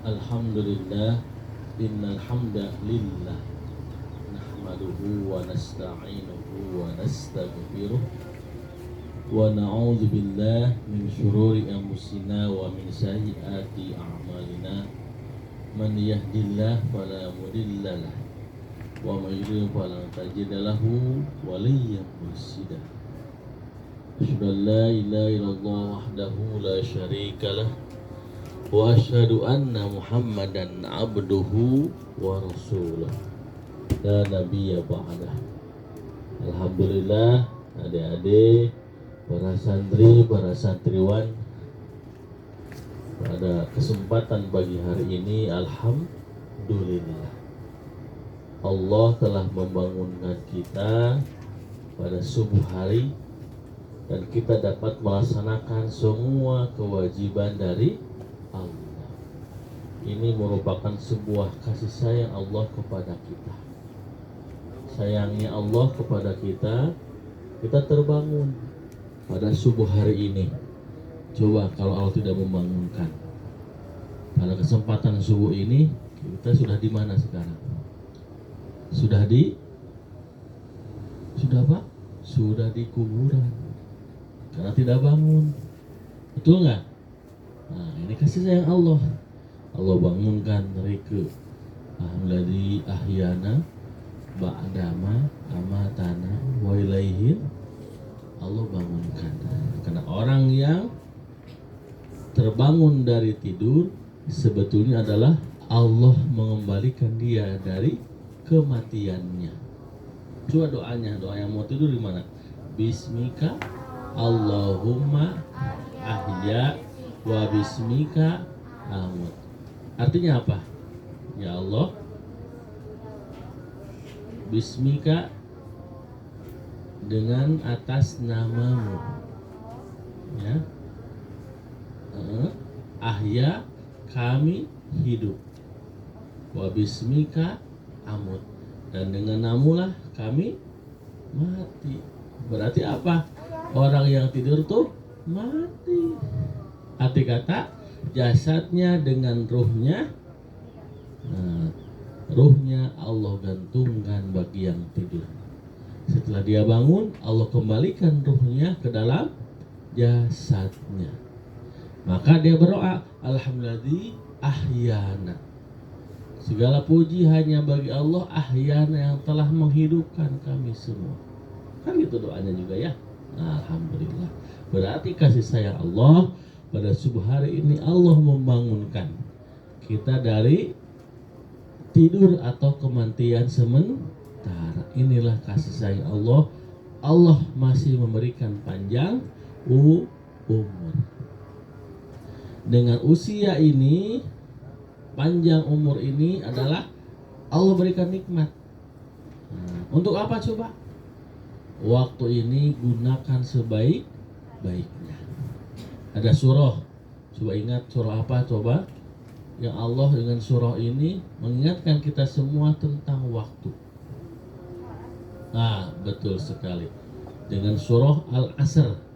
Alhamdulillah, innal hamda lillah, nahmaduhu wa nasta'inuhu wa nastaghfiruh wa na'udzu billahi min syururi anfusina wa min sayyiati a'malina. Man yahdihillahu fala mudilla lahu wa man yudlil fala tajida lahu waliyyan mursyida. Asyhadu an la ilaha illallah wahdahu la syarika lah wa asyhadu anna Muhammadan abduhu wa rasuluh la nabiyya ba'dah. Alhamdulillah, adik-adik, para santri, para santriwan, pada kesempatan pagi hari ini alhamdulillah Allah telah membangunkan kita pada subuh hari dan kita dapat melaksanakan semua kewajiban dari Allah. Ini merupakan sebuah kasih sayang Allah kepada kita. Sayangnya Allah kepada kita, kita terbangun pada subuh hari ini. Coba kalau Allah tidak membangunkan, pada kesempatan subuh ini kita sudah di mana sekarang? Sudah apa? Sudah di kuburan. Karena tidak bangun. Betul nggak? Nah, ini kasih sayang Allah. Allah bangunkan mereka. Alhamdulillah ahyana ba'dama amatana wa ilaihi. Allah bangunkan. Karena orang yang terbangun dari tidur sebetulnya adalah Allah mengembalikan dia dari kematiannya. Coba doanya, doa yang mau tidur di mana? Bismika Allahumma ahya wa bismika amut. Artinya apa? Ya Allah, bismika dengan atas namamu, ya. Ahya kami hidup, wa bismika amut, dan dengan namulah kami mati. Berarti apa? Orang yang tidur tuh mati. Arti kata jasadnya dengan ruhnya, nah, ruhnya Allah gantungkan bagi yang tidur. Setelah dia bangun, Allah kembalikan ruhnya ke dalam jasadnya. Maka dia berdoa, alhamdulillah ahyana. Segala puji hanya bagi Allah ahyana yang telah menghidupkan kami semua. Kan gitu doanya juga ya. Alhamdulillah. Berarti kasih sayang Allah pada subuh hari ini Allah membangunkan kita dari tidur atau kematian sementara. Inilah kasih sayang Allah. Allah masih memberikan panjang umur. Dengan usia ini, panjang umur ini adalah Allah berikan nikmat. Untuk apa coba? Waktu ini gunakan sebaik-baiknya. Ada surah. Coba ingat surah apa coba? Yang Allah dengan surah ini mengingatkan kita semua tentang waktu. Nah, betul sekali. Dengan surah Al-Asr.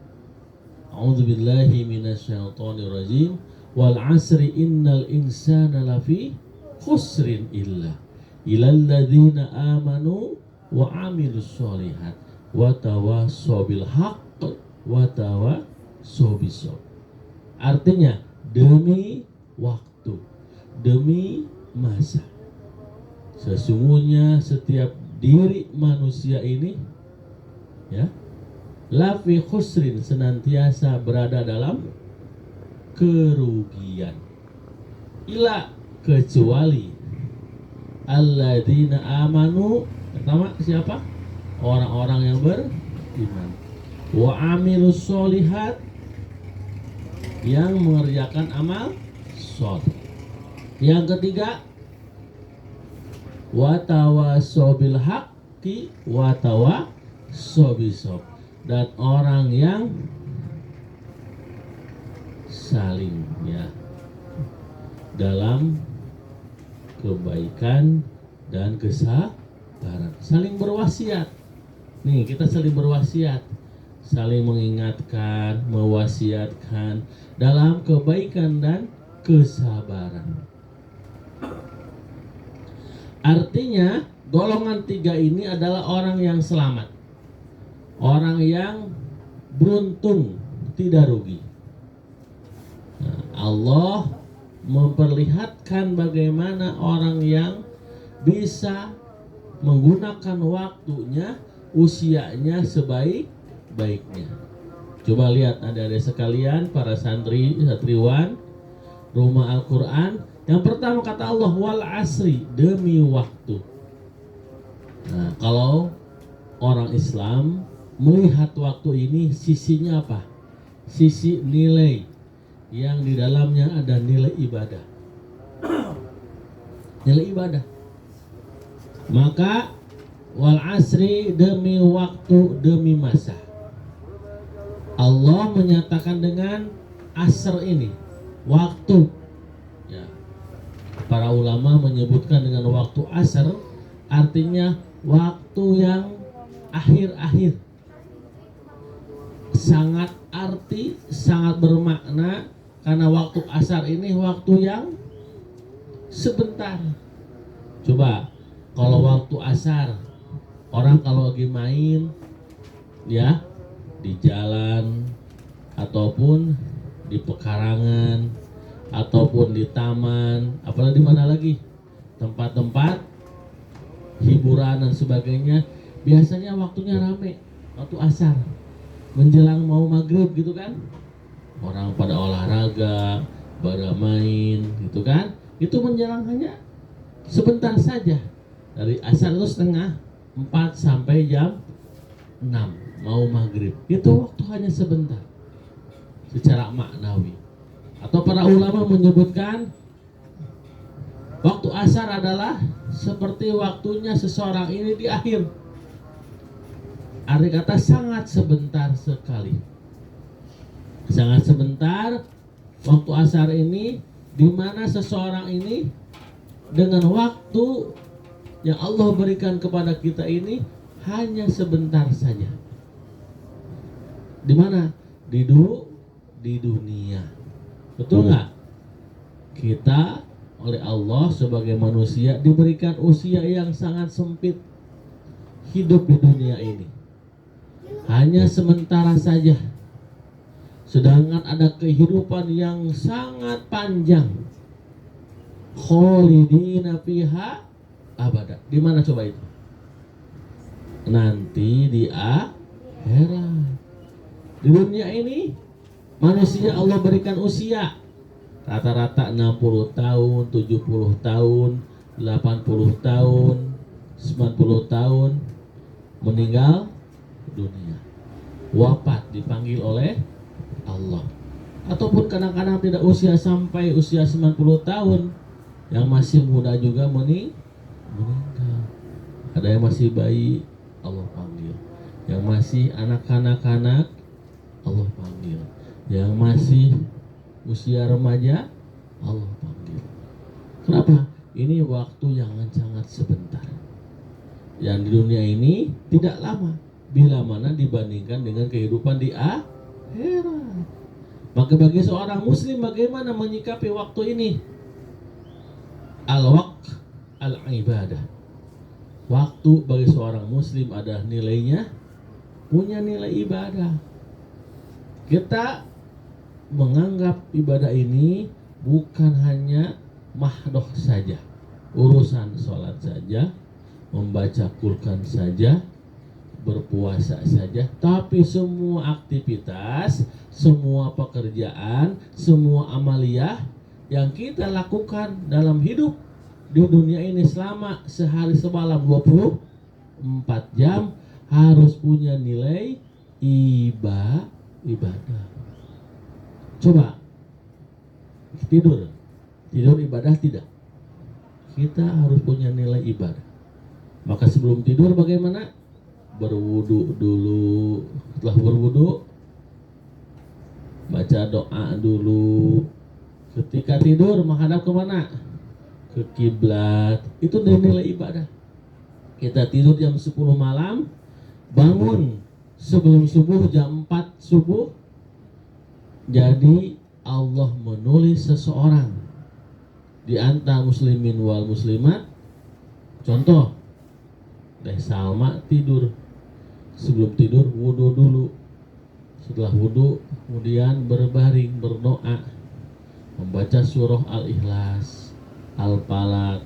A'udzubillahi minasyaitonirrajim. Wal 'asri innal insana lafi khusrin illal ladzina amanu wa 'amilus sholihat wa tawassaw bil haqq wa tawassaw bis sabr. Artinya demi waktu, demi masa, sesungguhnya setiap diri manusia ini, ya, lafi khusrin, senantiasa berada dalam kerugian, ila kecuali alladzina amanu. Pertama siapa? Orang-orang yang beriman. Wa amilus sholihat, yang mengerjakan amal sholih. Yang ketiga, wa tawassaw bil haqqi wa tawassaw bis sabr, dan orang yang saling, ya, dalam kebaikan dan kesabaran, saling berwasiat. Nih, kita saling berwasiat, saling mengingatkan, mewasiatkan dalam kebaikan dan kesabaran. Artinya golongan 3 ini adalah orang yang selamat, orang yang beruntung, tidak rugi. Nah, Allah memperlihatkan bagaimana orang yang bisa menggunakan waktunya, usianya sebaik-baiknya. Coba lihat adik-adik sekalian, para santri, satriwan, rumah Al-Quran. Yang pertama kata Allah, wal asri, demi waktu. Nah, kalau orang Islam melihat waktu ini, sisinya apa? Sisi nilai, yang di dalamnya ada nilai ibadah. Nilai ibadah. Maka wal asri, demi waktu, demi masa. Allah menyatakan dengan asr ini, waktu. Ya. Para ulama menyebutkan dengan waktu asr, artinya waktu yang akhir-akhir. Sangat arti, sangat bermakna, karena waktu asar ini waktu yang sebentar. Coba kalau waktu asar, orang kalau lagi main, ya, di jalan ataupun di pekarangan ataupun di taman, apalagi di mana lagi, tempat-tempat hiburan dan sebagainya, biasanya waktunya rame waktu asar menjelang mau maghrib gitu kan, orang pada olahraga, pada main gitu kan, itu menjelang hanya sebentar saja, dari asar itu setengah 4 sampai jam 6 mau maghrib, itu waktu hanya sebentar secara maknawi. Atau para ulama menyebutkan waktu asar adalah seperti waktunya seseorang ini di akhir. Arti kata sangat sebentar sekali, sangat sebentar waktu asar ini, di mana seseorang ini dengan waktu yang Allah berikan kepada kita ini hanya sebentar saja. Di mana? Di dunia. Betul nggak? Kita oleh Allah sebagai manusia diberikan usia yang sangat sempit. Hidup di dunia ini hanya sementara saja. Sedangkan ada kehidupan yang sangat panjang. Kholidina fiha abada. Di mana coba itu? Nanti di akhirat. Di dunia ini manusia Allah berikan usia rata-rata 60 tahun, 70 tahun, 80 tahun, 90 tahun meninggal dunia. Wafat, dipanggil oleh Allah. Ataupun kadang-kadang tidak usia sampai usia 90 tahun, yang masih muda juga meninggal. Ada yang masih bayi, Allah panggil. Yang masih anak-anak, Allah panggil. Yang masih usia remaja, Allah panggil. Kenapa? Ini waktu yang sangat sebentar. Yang di dunia ini tidak lama, bila mana dibandingkan dengan kehidupan di akhirat. Maka bagi seorang muslim, bagaimana menyikapi waktu ini? Al-waqt al-ibadah. Waktu bagi seorang muslim ada nilainya, punya nilai ibadah. Kita menganggap ibadah ini bukan hanya mahdoh saja, urusan sholat saja, membaca Quran saja, berpuasa saja, tapi semua aktivitas, semua pekerjaan, semua amaliyah yang kita lakukan dalam hidup di dunia ini selama sehari semalam 24 jam harus punya nilai ibadah. Coba tidur ibadah tidak? Kita harus punya nilai ibadah. Maka sebelum tidur bagaimana? Berwudu dulu. Setelah berwudu, baca doa dulu. Ketika tidur menghadap kemana? Ke kiblat. Itu nilai ibadah. Kita tidur jam 10 malam, bangun sebelum subuh jam 4 subuh. Jadi Allah menulis seseorang di antara muslimin wal muslimat Contoh, Teh Salma tidur. Sebelum tidur wudhu dulu. Setelah wudhu kemudian berbaring berdoa, membaca surah Al-Ikhlas, Al-Falaq,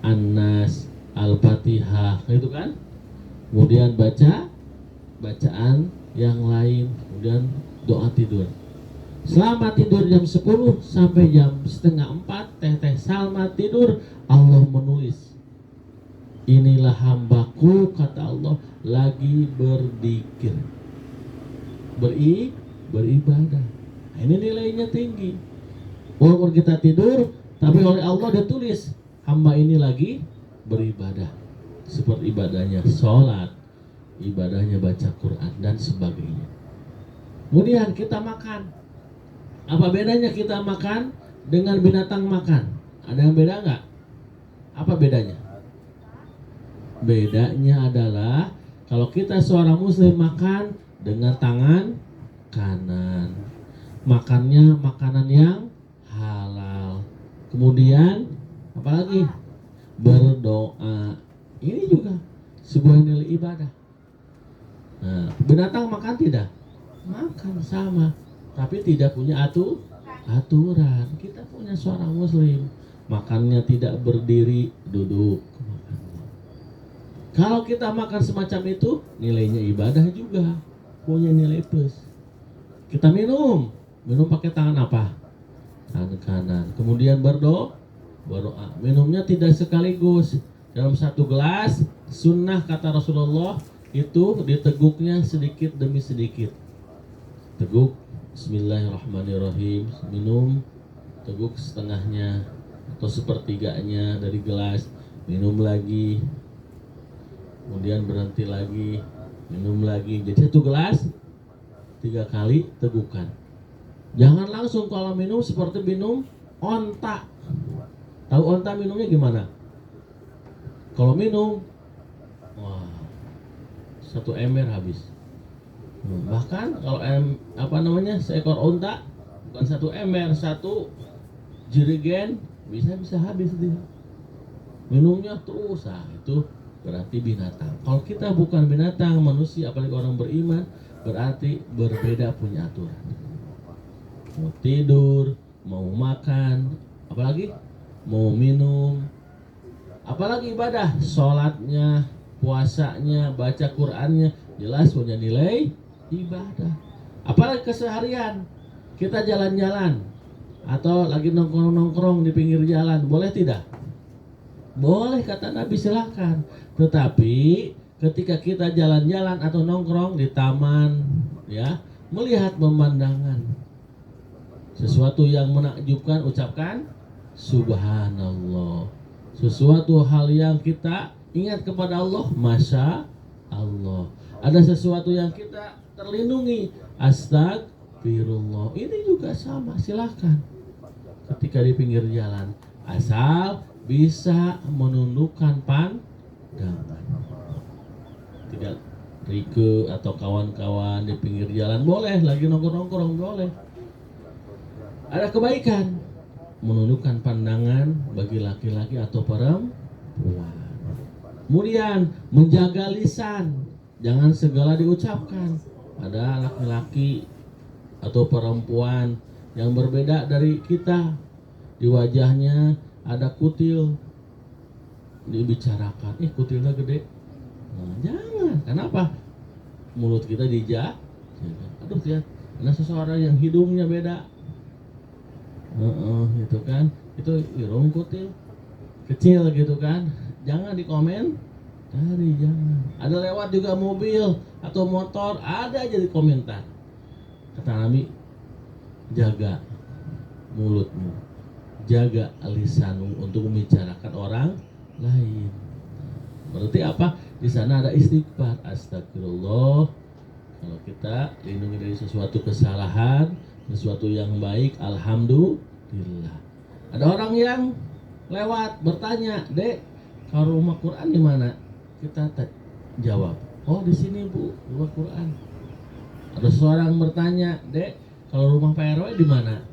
An-Nas, Al-Fatihah, itu kan. Kemudian baca bacaan yang lain, kemudian doa tidur. Selama tidur jam 10 sampai jam setengah 4 Teh Salma tidur, Allah menulis, inilah hambaku, kata Allah, lagi berzikir, beribadah. Nah, ini nilainya tinggi. Walaupun kita tidur, tapi oleh Allah ditulis hamba ini lagi beribadah. Seperti ibadahnya sholat, ibadahnya baca Quran dan sebagainya. Kemudian kita makan. Apa bedanya kita makan dengan binatang makan? Ada yang beda nggak? Apa bedanya? Bedanya adalah kalau kita seorang muslim makan dengan tangan kanan, makannya makanan yang halal. Kemudian apalagi? Berdoa. Ini juga sebuah nilai ibadah. Nah, binatang makan tidak? Makan sama, tapi tidak punya aturan. Kita punya seorang muslim, makannya tidak berdiri, duduk. Kalau kita makan semacam itu, nilainya ibadah juga, punya nilai plus. Kita minum pakai tangan apa? Tangan kanan. Kemudian berdoa. Minumnya tidak sekaligus. Dalam satu gelas, sunnah kata Rasulullah itu diteguknya sedikit demi sedikit. Teguk, bismillahirrahmanirrahim, minum, teguk setengahnya atau sepertiganya dari gelas, minum lagi, kemudian berhenti lagi, minum lagi. Jadi satu gelas 3 kali tegukan. Jangan langsung kalau minum seperti minum onta. Tahu onta minumnya gimana? Kalau minum, wah, 1 ember habis. Bahkan kalau seekor onta bukan 1 ember, 1 jerigen bisa habis dia. Minumnya terus, itu berarti binatang. Kalau kita bukan binatang, manusia, apalagi orang beriman, berarti berbeda punya aturan. Mau tidur, mau makan, apalagi mau minum, apalagi ibadah, sholatnya, puasanya, baca Qur'annya, jelas punya nilai ibadah. Apalagi keseharian, kita jalan-jalan atau lagi nongkrong-nongkrong di pinggir jalan, boleh tidak? Boleh, kata Nabi, silakan. Tetapi ketika kita jalan-jalan atau nongkrong di taman, ya, melihat pemandangan sesuatu yang menakjubkan, ucapkan subhanallah. Sesuatu hal yang kita ingat kepada Allah, masya Allah. Ada sesuatu yang kita terlindungi, astagfirullah. Ini juga sama, silakan. Ketika di pinggir jalan, asal bisa menundukkan pandangan. Tidak Rike atau kawan-kawan di pinggir jalan boleh, lagi nongkrong-nongkrong boleh. Ada kebaikan menundukkan pandangan bagi laki-laki atau perempuan. Kemudian menjaga lisan, jangan segala diucapkan. Ada laki-laki atau perempuan yang berbeda dari kita, di wajahnya ada kutil, dibicarakan, kutilnya gede. Nah, jangan. Kenapa? Mulut kita dijak. Aduh, lihat, ada seseorang yang hidungnya beda. Gitu kan, itu irung kutil kecil gitu kan, jangan dikomen. Jangan. Ada lewat juga mobil atau motor, ada aja di komentar. Kata Nabi, jaga mulutmu, jaga lisanmu untuk membicarakan orang lain. Berarti apa? Di sana ada istighfar, astagfirullah. Kalau kita lindungi dari sesuatu kesalahan, sesuatu yang baik, alhamdulillah. Ada orang yang lewat bertanya, "Dek, kalau rumah Quran di mana?" Kita jawab, "Oh, di sini, Bu, rumah Quran." Ada seorang bertanya, "Dek, kalau rumah Pak RW di mana?"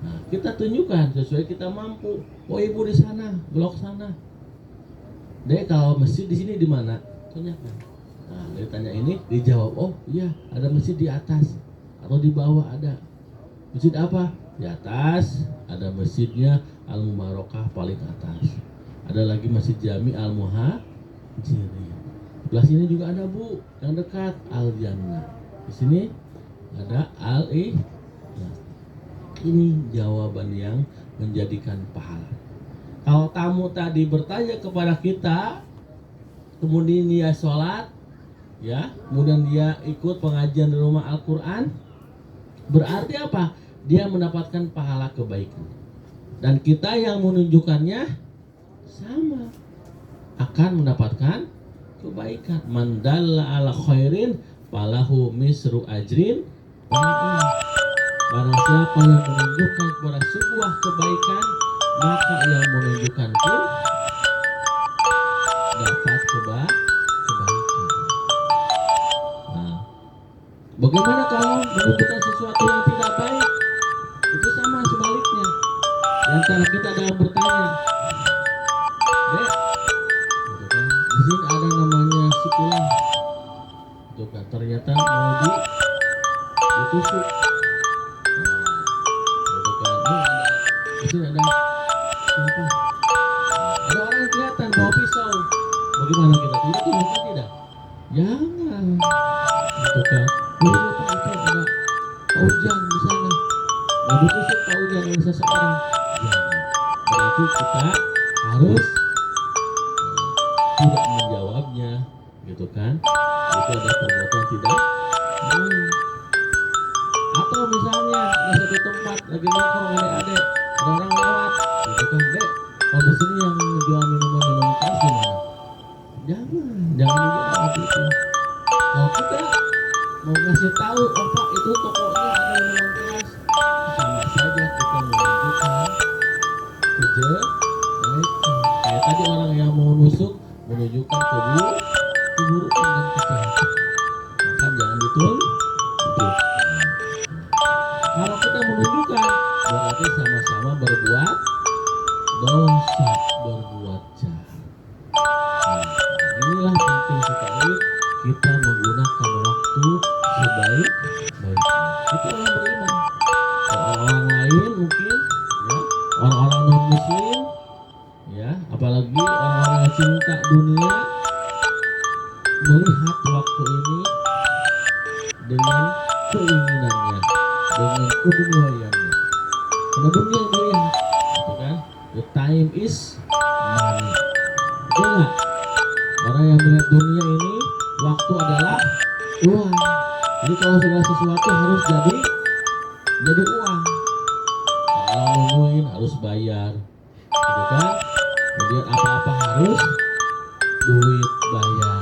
Nah, kita tunjukkan sesuai kita mampu. "Oh, Ibu di sana, blok sana." Dek, kalau masjid di sini di mana? Tanyakan. Nah, dia tanya ini, dijawab, oh iya, ada masjid di atas atau di bawah ada. Masjid apa? Di atas ada masjidnya Al Mubarokah paling atas. Ada lagi Masjid Jami Al Muhajirin. Sebelah sini juga ada Bu, yang dekat Al Jannah. Di sini ada Al Ikhlas. Ini jawaban yang menjadikan pahala. Kalau tamu tadi bertanya kepada kita, kemudian dia sholat, ya, kemudian dia ikut pengajian di rumah Al-Quran, berarti apa? Dia mendapatkan pahala kebaikan. Dan kita yang menunjukkannya sama, akan mendapatkan kebaikan. Man dalla ala khairin falahu misru ajrin. Barang siapa yang menunjukkan kepada sebuah kebaikan, maka yang menunjukkan pun dapat kebaikan. Nah, bagaimana kalau menunjukkan sesuatu yang tidak baik? Itu sama sebaliknya. Di antara kita dalam bertanya, Dek, gitu kan, di sini ada namanya si Pulang, gitu kan, ternyata mau ditusuk. Gitu kan, di sini ada siapa? Ada orang yang kelihatan bawa pisau. Bagaimana kita? Tidak tunjukkan tidak? Jangan. Gitu kan. Dulu Pak itu ada Pak Ujang di sana. Mau ditusuk Pak Ujang oleh seseorang. Jangan. Berarti kita harus tidak menjawabnya, gitu kan? Itu ada perbuatan tidak baik. Atau misalnya di satu tempat lagi nongkrong adik-adik, ada orang lewat, gitu kan, Dek, kalau di sini yang jual minuman keras gimana? Jangan dijawab itu. Kalau kita mau ngasih tahu, oh Pak itu tokonya ada minuman keras, sama saja kita menunjukkan kejelekan. Kayak tadi orang yang mau nusuk menunjukkan keburukan dan kejahatan. Maka jangan ditunjuk. Kalau kita menunjukkan, berarti sama-sama berbuat dosa, berbuat jahat. Nah, inilah penting sekali kita menggunakan waktu sebaik-baiknya. Itu orang beriman. Kalau orang lain mungkin, ya, orang-orang non muslim, ya, apalagi orang-orang yang cinta dunia, melihat waktu ini dengan keinginannya, dengan keduniaannya. Karena dunia dilihat, gitu kan? The time is money. Betul nggak? Orang yang melihat dunia ini, waktu adalah uang. Jadi kalau segala sesuatu harus jadi uang. Kalau nungguin harus bayar, gitu kan? Kemudian apa-apa harus duit bayar.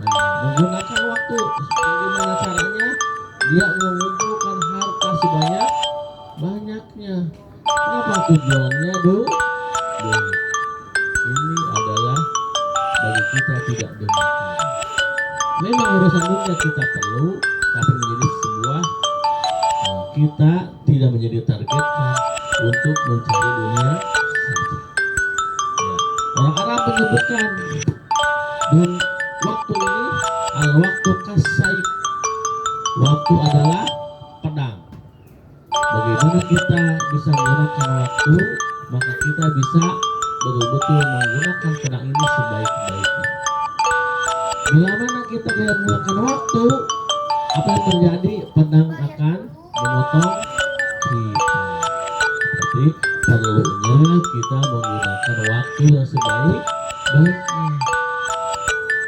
Nah, menggunakan waktu bagaimana caranya? Dia mengumpulkan harta sebanyak-banyaknya. Apa tujuannya, duit? Ini adalah bagi kita tidak demikian. Memang urusan dunia kita perlu, tapi menjadi sebuah kita tidak menjadi targetkan untuk mencari dunia saja. Ya. Orang Arab menyebutkan dan waktu ini al-waktu kasayf. Waktu adalah pedang. Bagaimana kita bisa menggunakan waktu, maka kita bisa betul-betul menggunakan pedang ini sebaik-baiknya. Bila mana kita tidak menggunakan waktu, apa yang terjadi? Pedang akan memotong kita. Jadi perlunya kita menggunakan waktu yang sebaik-baiknya.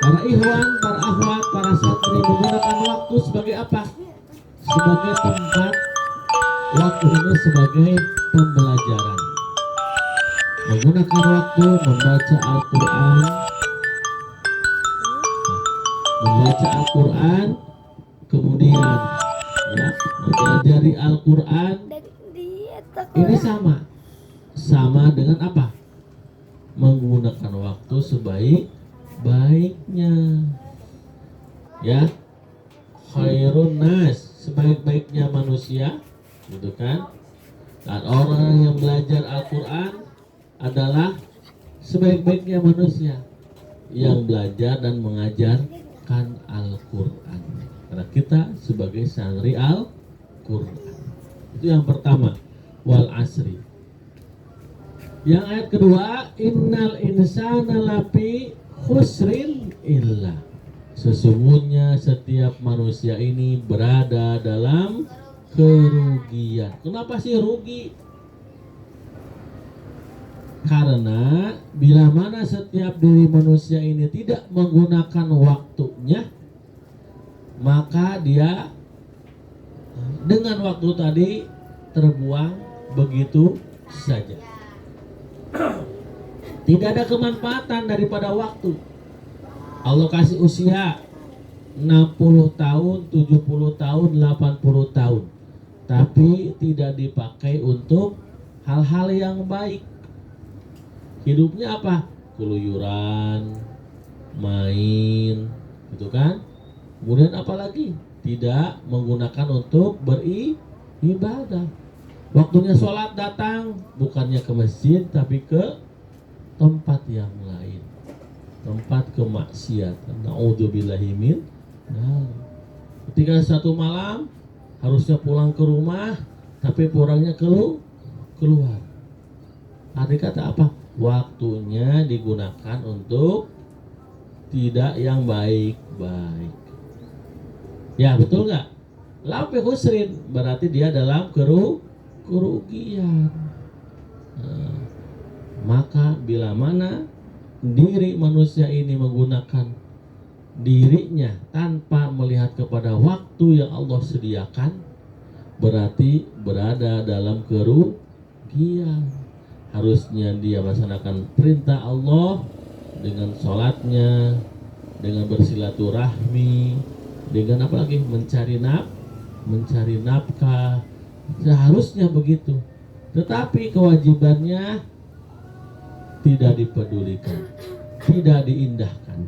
Para ikhwan, para akhwat, para santri menggunakan waktu sebagai apa? Sebagai tempat. Waktu ini sebagai pembelajaran. Menggunakan waktu membaca Al-Quran, kemudian ya mempelajari Al-Quran. Ini sama dengan apa? Menggunakan waktu sebaik-baiknya. Ya, khairun nas, sebaik-baiknya manusia, gitu kan? Dan orang yang belajar Al-Quran adalah sebaik-baiknya manusia yang belajar dan mengajarkan Al-Quran. Karena kita sebagai santri Al-Quran. Itu yang pertama, wal asri. Yang ayat kedua, innal insana lafi khusrin illa. Sesungguhnya setiap manusia ini berada dalam kerugian. Kenapa sih rugi? Karena bila mana setiap diri manusia ini tidak menggunakan waktunya, maka dia dengan waktu tadi terbuang begitu saja. Tidak ada kemanfaatan daripada waktu. Allah kasih usia 60 tahun, 70 tahun, 80 tahun, tapi tidak dipakai untuk hal-hal yang baik. Hidupnya apa? Keluyuran, main, gitu kan? Kemudian apalagi? Tidak menggunakan untuk beribadah. Waktunya sholat datang, bukannya ke masjid, tapi ke tempat yang lain. Tempat kemaksiatan. Na'udzubillahi min. Nah, ketika satu malam harusnya pulang ke rumah, tapi pulangnya keluar. Arti kata apa? Waktunya digunakan untuk tidak yang baik-baik. Ya betul nggak? Lafi khusrin berarti dia dalam kerugian. Nah, maka bila mana diri manusia ini menggunakan dirinya tanpa melihat kepada waktu yang Allah sediakan, berarti berada dalam kerugian. Harusnya dia melaksanakan perintah Allah dengan sholatnya, dengan bersilaturahmi, dengan apa lagi? Mencari nafkah. Seharusnya begitu. Tetapi kewajibannya tidak dipedulikan, tidak diindahkan.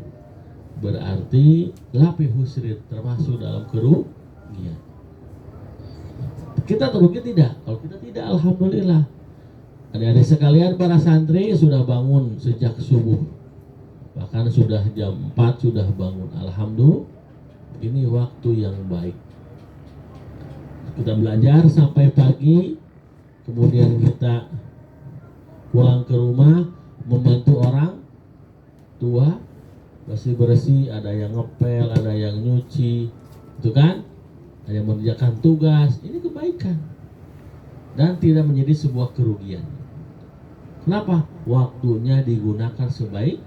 Berarti lafi husrin, termasuk dalam kerugian. Kita terugi tidak? Kalau kita tidak, alhamdulillah. Adik-adik sekalian, para santri sudah bangun sejak subuh. Bahkan sudah jam 4 sudah bangun. Alhamdulillah, ini waktu yang baik. Kita belajar sampai pagi, kemudian kita pulang ke rumah, membantu orang tua, bersih-bersih, ada yang ngepel, ada yang nyuci, itu kan? Ada yang mengerjakan tugas. Ini kebaikan dan tidak menjadi sebuah kerugian. Kenapa? Waktunya digunakan sebaik